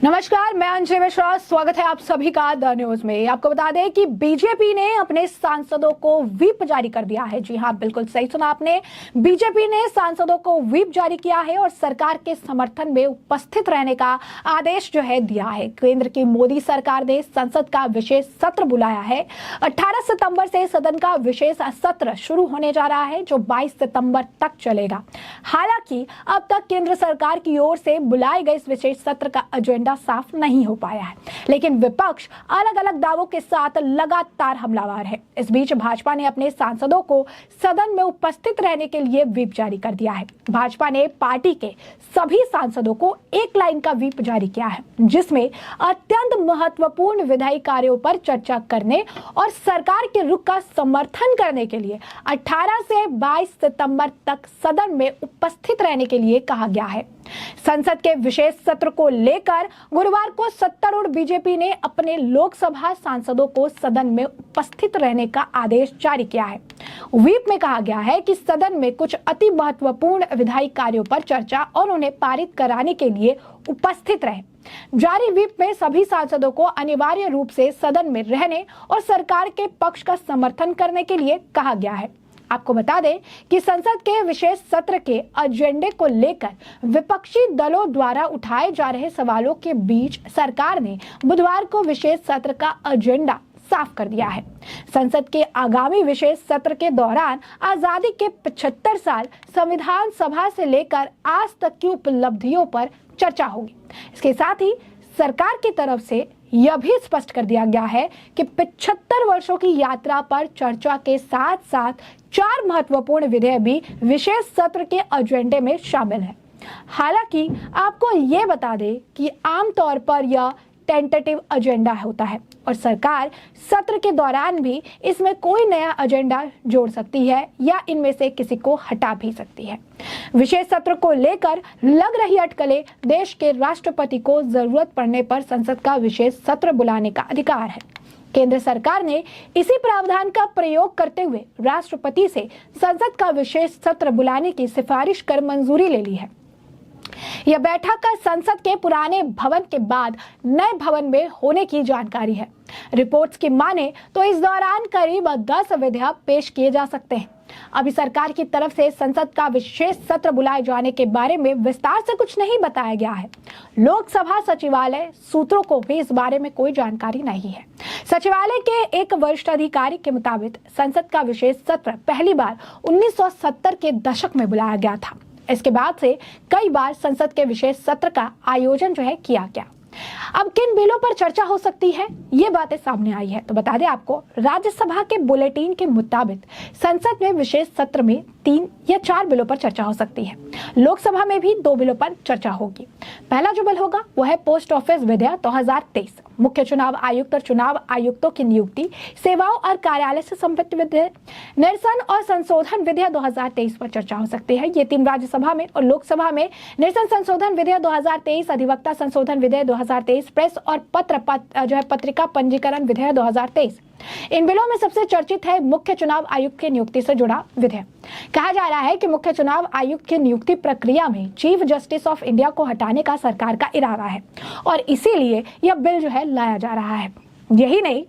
नमस्कार, मैं अंजलि मिश्रा। स्वागत है आप सभी का द न्यूज में। आपको बता दें कि बीजेपी ने अपने सांसदों को व्हिप जारी कर दिया है। जी हां, बिल्कुल सही सुना आपने। बीजेपी ने सांसदों को व्हिप जारी किया है और सरकार के समर्थन में उपस्थित रहने का आदेश दिया है। केंद्र की मोदी सरकार ने संसद का विशेष सत्र बुलाया है। 18 सितंबर से सदन का विशेष सत्र शुरू होने जा रहा है, जो 22 सितंबर तक चलेगा। हालांकि अब तक केंद्र सरकार की ओर से बुलाए गए इस विशेष सत्र का एजेंडा साफ नहीं हो पाया है, लेकिन विपक्ष अलग अलग दावों के साथ लगातार हमलावर है। इस बीच भाजपा ने अपने सांसदों को सदन में उपस्थित रहने के लिए व्हिप जारी कर दिया है। भाजपा ने पार्टी के सभी सांसदों को एक लाइन का व्हिप जारी किया है, जिसमें अत्यंत महत्वपूर्ण विधायी कार्यों पर चर्चा करने और सरकार के रुख का समर्थन करने के लिए 18 से 22 सितंबर तक सदन में उपस्थित रहने के लिए कहा गया है। संसद के विशेष सत्र को लेकर गुरुवार को सत्तारूढ़ बीजेपी ने अपने लोकसभा सांसदों को सदन में उपस्थित रहने का आदेश जारी किया है। व्हिप में कहा गया है कि सदन में कुछ अति महत्वपूर्ण विधायी कार्यों पर चर्चा और उन्हें पारित कराने के लिए उपस्थित रहे। जारी व्हिप में सभी सांसदों को अनिवार्य रूप से सदन में रहने और सरकार के पक्ष का समर्थन करने के लिए कहा गया है। आपको बता दें कि संसद के विशेष सत्र के एजेंडे को लेकर विपक्षी दलों द्वारा उठाए जा रहे सवालों के बीच सरकार ने बुधवार को विशेष सत्र का एजेंडा साफ कर दिया है। संसद के आगामी विशेष सत्र के दौरान आजादी के 75 साल संविधान सभा से लेकर आज तक की उपलब्धियों पर चर्चा होगी। इसके साथ ही सरकार की तरफ से यह भी स्पष्ट कर दिया गया है कि 75 वर्षों की यात्रा पर चर्चा के साथ साथ 4 महत्वपूर्ण विधेयक भी विशेष सत्र के एजेंडे में शामिल है। हालांकि आपको ये बता दें कि आमतौर पर यह टेंटेटिव एजेंडा होता है और सरकार सत्र के दौरान भी इसमें कोई नया एजेंडा जोड़ सकती है या इनमें से किसी को हटा भी सकती है। विशेष सत्र को लेकर लग रही अटकलें देश के राष्ट्रपति को जरूरत पड़ने पर संसद का विशेष सत्र बुलाने का अधिकार है। केंद्र सरकार ने इसी प्रावधान का प्रयोग करते हुए राष्ट्रपति से संसद का विशेष सत्र बुलाने की सिफारिश कर मंजूरी ले ली है। यह बैठक संसद के पुराने भवन के बाद नए भवन में होने की जानकारी है। रिपोर्ट्स की माने तो इस दौरान करीब 10 विधेयक पेश किए जा सकते हैं। अभी सरकार की तरफ से संसद का विशेष सत्र बुलाए जाने के बारे में विस्तार से कुछ नहीं बताया गया है। लोकसभा सचिवालय सूत्रों को भी इस बारे में कोई जानकारी नहीं है। सचिवालय के एक वरिष्ठ अधिकारी के मुताबिक संसद का विशेष सत्र पहली बार 1970 के दशक में बुलाया गया था। इसके बाद से कई बार संसद के विशेष सत्र का आयोजन किया गया। अब किन बिलों पर चर्चा हो सकती है, ये बातें सामने आई है। तो बता दें आपको, राज्यसभा के बुलेटिन के मुताबिक संसद में विशेष सत्र में 3 या 4 बिलों पर चर्चा हो सकती है। लोकसभा में भी 2 बिलों पर चर्चा होगी। पहला जो बिल होगा वो है पोस्ट ऑफिस विधेयक 2023, मुख्य चुनाव आयुक्त और चुनाव आयुक्तों की नियुक्ति, सेवाओं और कार्यालय से संबंधित विधेयक, निरसन और संशोधन विधेयक 2023 पर चर्चा हो सकती है। ये 3 राज्यसभा में और लोकसभा में निरसन संशोधन विधेयक 2023, अधिवक्ता संशोधन विधेयक 2023, प्रेस और पत्रिका पंजीकरण विधेयक 2023। इन बिलों में सबसे चर्चित है मुख्य चुनाव आयुक्त की नियुक्ति से जुड़ा विधेयक। कहा जा रहा है कि मुख्य चुनाव आयुक्त की नियुक्ति प्रक्रिया में चीफ जस्टिस ऑफ इंडिया को हटाने का सरकार का इरादा है और इसीलिए यह बिल लाया जा रहा है। यही नहीं,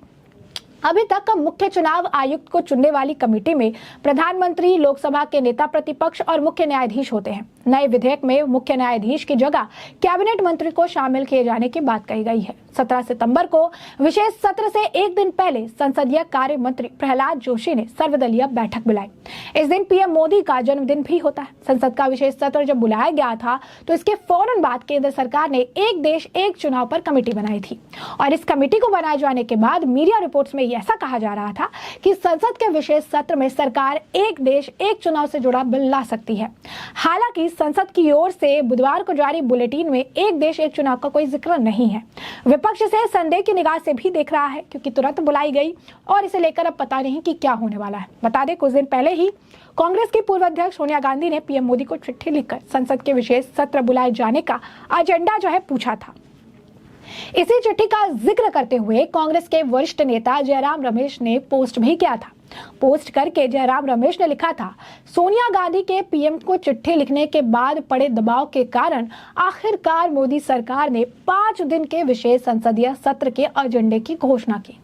अभी तक मुख्य चुनाव आयुक्त को चुनने वाली कमेटी में प्रधानमंत्री, लोकसभा के नेता प्रतिपक्ष और मुख्य न्यायाधीश होते हैं। नए विधेयक में मुख्य न्यायाधीश की जगह कैबिनेट मंत्री को शामिल किए जाने की बात कही गई है। 17 सितंबर को विशेष सत्र से एक दिन पहले संसदीय कार्य मंत्री प्रहलाद जोशी ने सर्वदलीय बैठक बुलाई। इस दिन पीएम मोदी का जन्मदिन भी होता है। संसद का विशेष सत्र जब बुलाया गया था तो इसके फौरन बाद केंद्र सरकार ने एक देश एक चुनाव पर कमेटी बनाई थी और इस कमेटी को बनाए जाने के बाद मीडिया रिपोर्ट्स में ऐसा कहा जा रहा था कि संसद के विशेष सत्र में सरकार एक देश एक चुनाव से जुड़ा बिल ला सकती है। हालांकि संसद की ओर से बुधवार को जारी बुलेटिन में एक देश एक चुनाव का कोई जिक्र नहीं है। विपक्ष से संदेह की निगाह से भी देख रहा है क्योंकि तुरंत बुलाई गई और इसे लेकर अब पता नहीं कि क्या होने वाला है। बता दें, कुछ दिन पहले ही कांग्रेस की पूर्व अध्यक्ष सोनिया गांधी ने पीएम मोदी को चिट्ठी लिखकर संसद के विशेष सत्र बुलाए जाने का एजेंडा पूछा था। इसी चिट्ठी का जिक्र करते हुए कांग्रेस के वरिष्ठ नेता जयराम रमेश ने पोस्ट भी किया था। पोस्ट करके जयराम रमेश ने लिखा था, सोनिया गांधी के पीएम को चिट्ठी लिखने के बाद पड़े दबाव के कारण आखिरकार मोदी सरकार ने 5 दिन के विशेष संसदीय सत्र के एजेंडे की घोषणा की।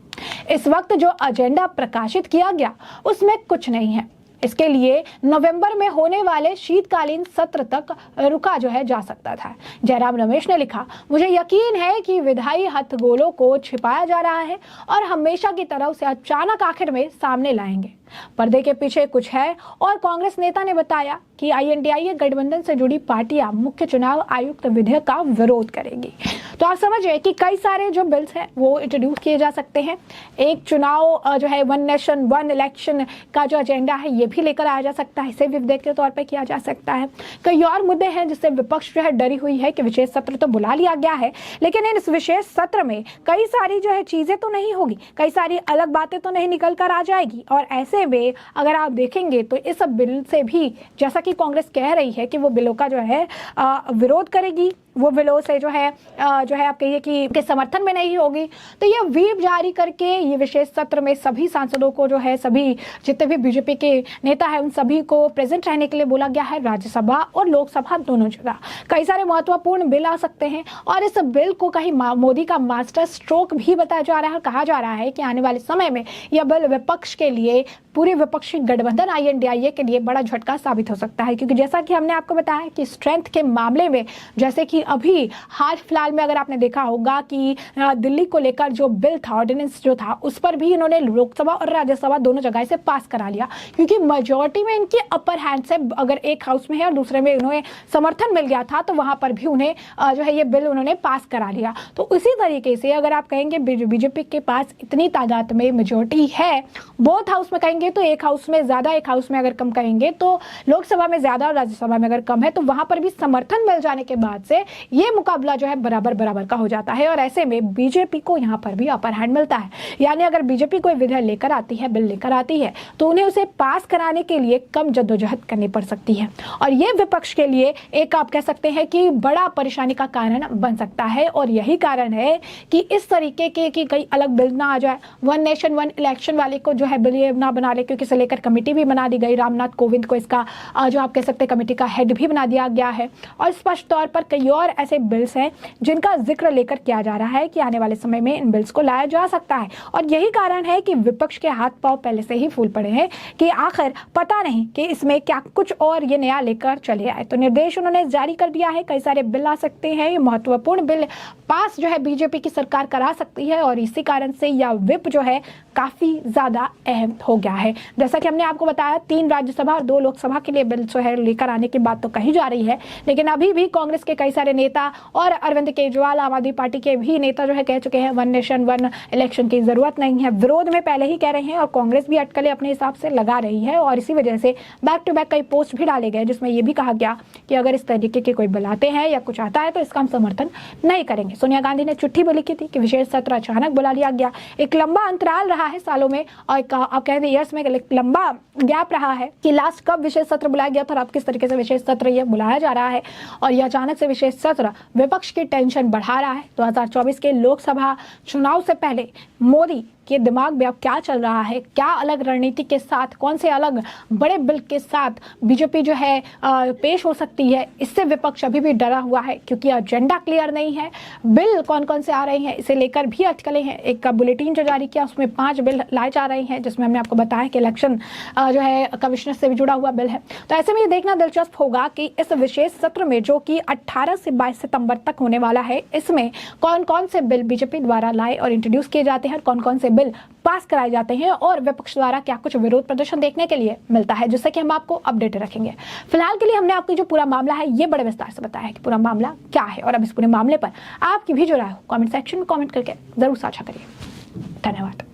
इस वक्त जो एजेंडा प्रकाशित किया गया उसमें कुछ नहीं है। इसके लिए नवंबर में होने वाले शीतकालीन सत्र तक रुका जा सकता था। जयराम रमेश ने लिखा, मुझे यकीन है कि विधायी हथगोलों को छिपाया जा रहा है और हमेशा की तरह उसे अचानक आखिर में सामने लाएंगे। पर्दे के पीछे कुछ है। और कांग्रेस नेता ने बताया कि INDIA गठबंधन से जुड़ी पार्टियां मुख्य चुनाव आयुक्त विधेयक का विरोध करेगी। तो आप समझिए कि कई सारे जो बिल्स हैं वो इंट्रोड्यूस किए जा सकते हैं। एक चुनाव वन नेशन वन इलेक्शन का जो एजेंडा है ये भी लेकर आया जा सकता है, इसे भी विधेयक के तौर पर किया जा सकता है। कई और मुद्दे हैं जिससे विपक्ष डरी हुई है कि विशेष सत्र तो बुला लिया गया है, लेकिन इस विशेष सत्र में कई सारी चीजें तो नहीं होगी, कई सारी अलग बातें तो नहीं निकल कर आ जाएगी। और ऐसे में अगर आप देखेंगे तो इस बिल से भी, जैसा कि कांग्रेस कह रही है कि वो बिलों का विरोध करेगी, वो बिलों से आप कहिए कि के समर्थन में नहीं होगी, तो ये व्हीप जारी करके ये विशेष सत्र में सभी सांसदों को सभी जितने भी बीजेपी के नेता है उन सभी को प्रेजेंट रहने के लिए बोला गया है। राज्यसभा और लोकसभा दोनों जगह कई सारे महत्वपूर्ण बिल आ सकते हैं और इस बिल को कहीं मोदी का मास्टर स्ट्रोक भी बताया जा रहा है। कहा जा रहा है कि आने वाले समय में यह बिल विपक्ष के लिए, पूरे विपक्षी गठबंधन INDIA के लिए बड़ा झटका साबित हो सकता है, क्योंकि जैसा कि हमने आपको बताया कि स्ट्रेंथ के मामले में, जैसे कि अभी हाल फिलहाल में अगर आपने देखा होगा कि दिल्ली को लेकर जो बिल था, ऑर्डिनेंस जो था, उस पर भी इन्होंने लोकसभा और राज्यसभा दोनों जगह से पास करा लिया, क्योंकि मेजॉरिटी में इनकी अपर हैंड से, अगर एक हाउस में है और दूसरे में उन्हें समर्थन मिल गया था तो वहां पर भी उन्हें ये बिल उन्होंने पास करा लिया। तो उसी तरीके से अगर आप कहेंगे बीजेपी के पास इतनी तादाद में मेजॉरिटी है, बोथ हाउस में कहेंगे तो एक हाउस में ज्यादा, एक हाउस में अगर कम कहेंगे तो लोकसभा में ज्यादा और राज्यसभा में अगर कम है, तो वहां पर भी समर्थन मिल जाने के बाद से ये मुकाबला बराबर बराबर का हो जाता है। और ऐसे में बीजेपी को यहाँ पर भी अपर हैंड मिलता है। यानी अगर बीजेपी कोई विधेयक लेकर आती है, बिल लेकर आती है, तो उन्हें उसे पास कराने के लिए कम जद्दोजहद करनी पड़ सकती है और ये विपक्ष के लिए एक, आप कह सकते हैं कि बड़ा परेशानी का कारण बन सकता है। और यही कारण है कि इस तरीके के कि कई अलग बिल ना आ जाए, वन नेशन वन इलेक्शन वाले को बिल ये ना बना ले, क्योंकि इसे लेकर कमेटी भी बना दी गई। रामनाथ कोविंद को इसका आप कह सकते हैं कमेटी का हेड भी बना दिया गया है। और स्पष्ट तौर पर कई और ऐसे बिल्स हैं जिनका जिक्र लेकर किया जा रहा है कि आने वाले समय में इन बिल्स को लाया जा सकता है। और यही कारण है कि विपक्ष के हाथ पांव पहले से ही फूल पड़े हैं कि आखिर पता नहीं कि इसमें क्या कुछ और ये नया लेकर चले आए। तो निर्देश उन्होंने जारी कर दिया है, कई सारे बिल आ सकते हैं, ये महत्वपूर्ण बिल पास बीजेपी की सरकार करा सकती है और इसी कारण से यह व्हिप काफी ज्यादा अहम हो गया है। जैसा कि हमने आपको बताया 3 राज्यसभा और 2 लोकसभा के लिए बिल लेकर आने की बात तो कही जा रही है, लेकिन अभी भी कांग्रेस के कई सारे नेता और अरविंद केजरीवाल आम आदमी पार्टी के भी नेता कह चुके हैं वन नेशन वन इलेक्शन की जरूरत नहीं है, विरोध में पहले ही कह रहे हैं। और कांग्रेस भी अटकलें अपने हिसाब से लगा रही है और इसी वजह से बैक टू बैक कई पोस्ट भी डाले गए जिसमें यह भी कहा गया कि अगर इस तरीके के कोई बिल आते हैं या कुछ आता है तो इसका हम समर्थन नहीं करेंगे। सोनिया गांधी ने चिट्ठी भी लिखी थी कि विशेष सत्र अचानक बुला लिया गया, एक लंबा अंतराल रहा है सालों में और आप कह रहे ईयर्स में लंबा गैप रहा है कि लास्ट कब विशेष सत्र बुलाया गया था और अब किस तरीके से विशेष सत्र यह बुलाया जा रहा है। और यह अचानक से विशेष सत्र विपक्ष की टेंशन बढ़ा रहा है। 2024 के लोकसभा चुनाव से पहले मोदी के दिमाग में अब क्या चल रहा है, क्या अलग रणनीति के साथ, कौन से अलग बड़े बिल के साथ बीजेपी पेश हो सकती है, इससे विपक्ष अभी भी डरा हुआ है क्योंकि एजेंडा क्लियर नहीं है। बिल कौन कौन से आ रहे हैं इसे लेकर भी अटकलें हैं। एक बुलेटिन जो जारी किया उसमें 5 बिल लाए जा रहे हैं जिसमें हमने आपको बताया कि इलेक्शन कमिश्नर से भी जुड़ा हुआ बिल है। तो ऐसे में ये देखना दिलचस्प होगा कि इस विशेष सत्र में जो कि 18 से 22 सितंबर तक होने वाला है, इसमें कौन कौन से बिल बीजेपी द्वारा लाए और इंट्रोड्यूस किए जाते हैं और कौन कौन से बिल पास कराए जाते हैं और विपक्ष द्वारा क्या कुछ विरोध प्रदर्शन देखने के लिए मिलता है, जिससे कि हम आपको अपडेट रखेंगे। फिलहाल के लिए हमने आपको जो पूरा मामला है ये बड़े विस्तार से बताया है कि पूरा मामला क्या है और अब इस पूरे मामले पर आपकी भी जो राय हो कमेंट सेक्शन में कमेंट करके जरूर साझा करिए। धन्यवाद।